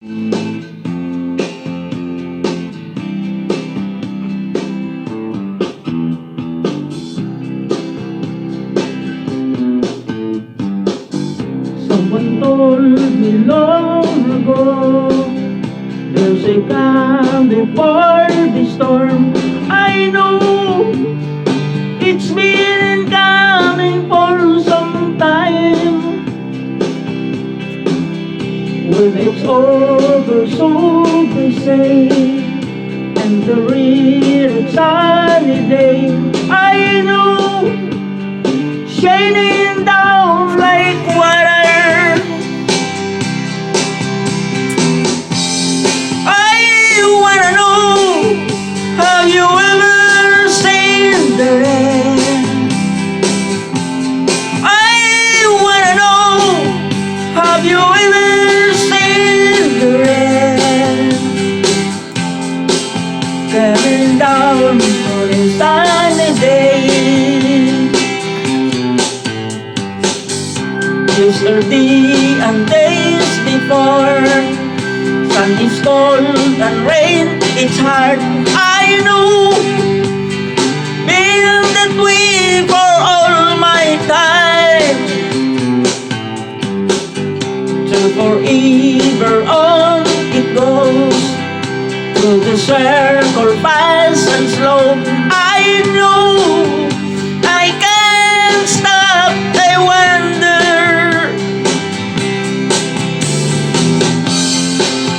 Someone told me long ago there's a calm before the storm. I know it's been coming for some time. When it's over, so they say, and the real sunny day, I know, shining down like water. I wanna know, have you ever seen the rain? I wanna know, have you ever seen the rain coming down on a sunny day? Yesterday and days before, sun is cold and rain it's hard. I know, been that way for all my time. Till forever on it goes, through the circle fast and slow. I know I can't stop, I wonder.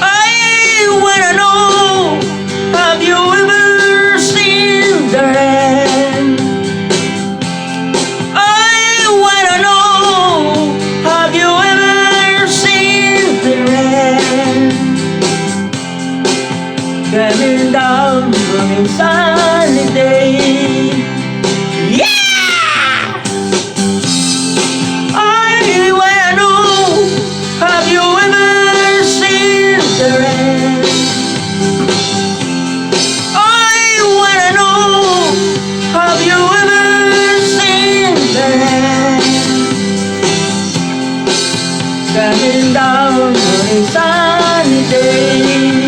I wanna know, have you ever seen the rain? I wanna know, have you ever seen the rain coming down from a sunny day? Yeah! I wanna know, have you ever seen the rain? I wanna know, have you ever seen the rain coming down on a sunny day?